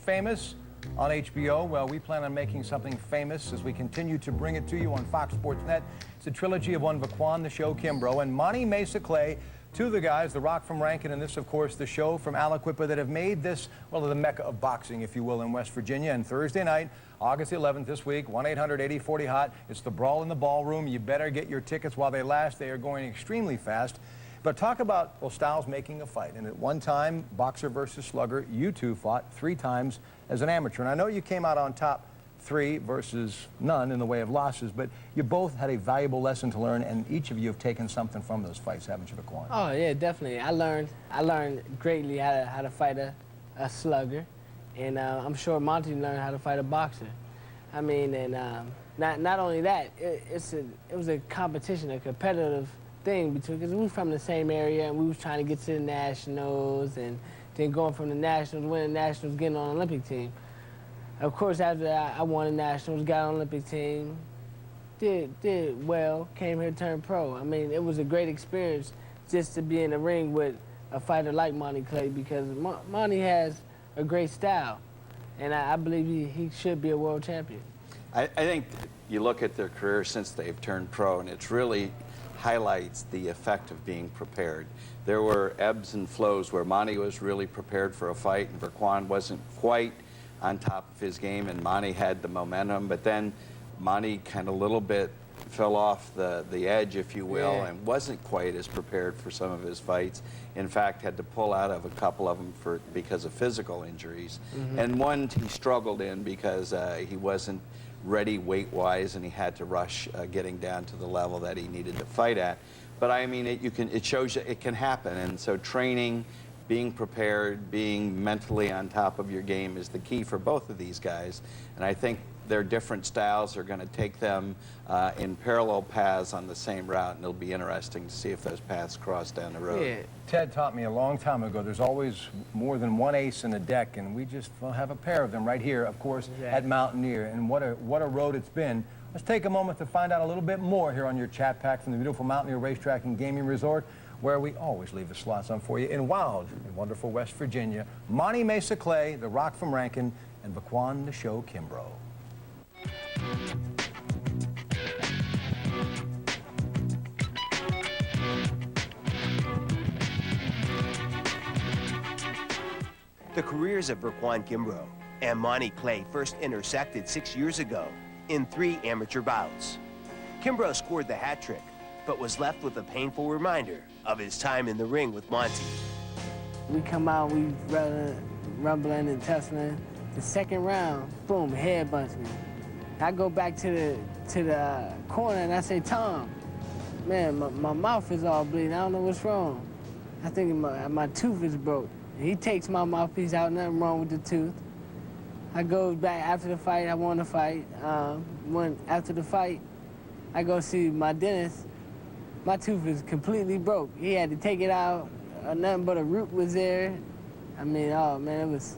famous on HBO. Well, we plan on making something famous as we continue to bring it to you on Fox Sports Net. It's a trilogy of one Vaquan, the show Kimbrough, and Monty Mesa Clay, two of the guys, The Rock from Rankin, and this, of course, the show from Aliquippa that have made this, well, the mecca of boxing, if you will, in West Virginia. And Thursday night, August 11th this week, 1-800-8040-HOT. It's the Brawl in the Ballroom. You better get your tickets while they last. They are going extremely fast. But talk about, well, styles making a fight. And at one time, boxer versus slugger, you two fought 3 times as an amateur. And I know you came out on top 3 versus none in the way of losses, but you both had a valuable lesson to learn, and each of you have taken something from those fights, haven't you, Vaquan? Oh yeah, definitely. I learned greatly how to fight a slugger, and I'm sure Monty learned how to fight a boxer. I mean, and not only that, it was a competition, a competitive thing between, because we were from the same area and we was trying to get to the nationals, and then going from the nationals, winning nationals, getting on the Olympic team. Of course, after that, I won the nationals, got on the Olympic team, did well, came here, turned pro. I mean, it was a great experience just to be in the ring with a fighter like Monty Clay, because Monty has a great style, and I believe he should be a world champion. I think you look at their career since they've turned pro, and it's really highlights the effect of being prepared. There were ebbs and flows where Monty was really prepared for a fight and Vaquan wasn't quite on top of his game, and Monty had the momentum, but then Monty kind of a little bit fell off the edge, if you will, and wasn't quite as prepared for some of his fights. In fact, had to pull out of a couple of them because of physical injuries. And one he struggled in because he wasn't ready weight-wise, and he had to rush getting down to the level that he needed to fight at. But I mean, it shows you it can happen, and so training, being prepared, being mentally on top of your game is the key for both of these guys. And I think their different styles are going to take them in parallel paths on the same route, and it'll be interesting to see if those paths cross down the road. Yeah. Ted taught me a long time ago, there's always more than one ace in the deck, and we just have a pair of them right here, of course, at Mountaineer. And what a road it's been. Let's take a moment to find out a little bit more here on your chat pack from the beautiful Mountaineer Racetrack and Gaming Resort, where we always leave the slots on for you in wild and wonderful West Virginia. Monty Mesa Clay, The Rock from Rankin, and Vaquan the Show Kimbrough. The careers of Vaquan Kimbrough and Monty Clay first intersected 6 years ago in 3 amateur bouts. Kimbrough scored the hat trick, but was left with a painful reminder of his time in the ring with Monty. We come out, we rumbling and tussling. The second round, boom, head bumps me. I go back to the corner and I say, Tom, man, my mouth is all bleeding. I don't know what's wrong. I think my tooth is broke. He takes my mouthpiece out, nothing wrong with the tooth. I go back after the fight, I won the fight. After the fight, I go see my dentist. My tooth is completely broke. He had to take it out. Nothing but a root was there. I mean, oh man, it was.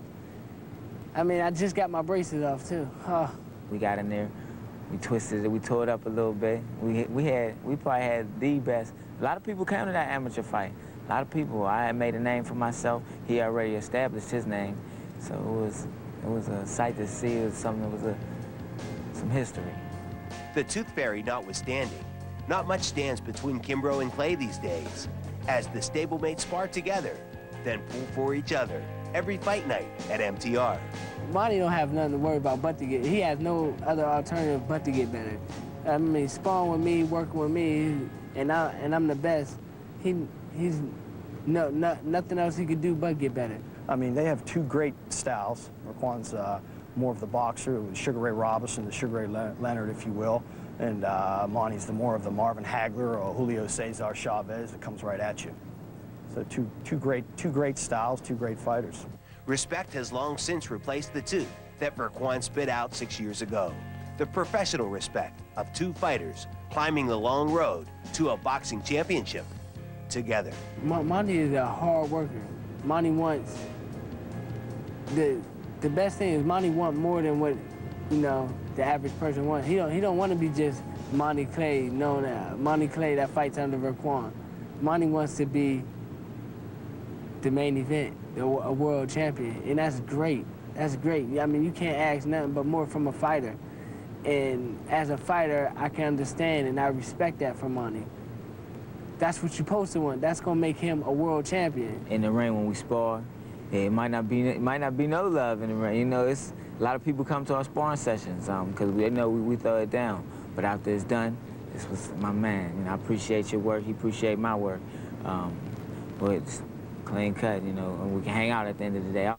I mean, I just got my braces off too. Oh. We got in there, we twisted it, we tore it up a little bit. We probably had the best. A lot of people came to that amateur fight. A lot of people. I had made a name for myself. He already established his name, so it was a sight to see. It was something that was some history. The Tooth Fairy notwithstanding, not much stands between Kimbrough and Clay these days, as the stablemates spar together, then pull for each other every fight night at MTR. Monty don't have nothing to worry about but to get. He has no other alternative but to get better. I mean, sparring with me, working with me, and I'm the best. He's nothing else he could do but get better. I mean, they have 2 great styles. Vaquan's more of the boxer, Sugar Ray Robinson, the Sugar Ray Leonard, if you will, and Monty's the more of the Marvin Hagler or Julio Cesar Chavez that comes right at you. So two great styles, 2 great fighters. Respect has long since replaced the tooth that Vaquan spit out 6 years ago. The professional respect of 2 fighters climbing the long road to a boxing championship together. Monty is a hard worker. Monty wants, the best thing is Monty wants more than what, you know, the average person wants. He don't want to be just Monty Clay, Monty Clay that fights under Vaquan. Monty wants to be the main event, a world champion, and that's great. That's great. I mean, you can't ask nothing but more from a fighter. And as a fighter, I can understand and I respect that from Monty. That's what you're supposed to want. That's gonna make him a world champion. In the ring when we spar, it might not be no love in the ring. You know, it's a lot of people come to our sparring sessions because we know we throw it down. But after it's done, this was my man. You know, I appreciate your work. He appreciate my work. But it's clean cut, you know, and we can hang out at the end of the day.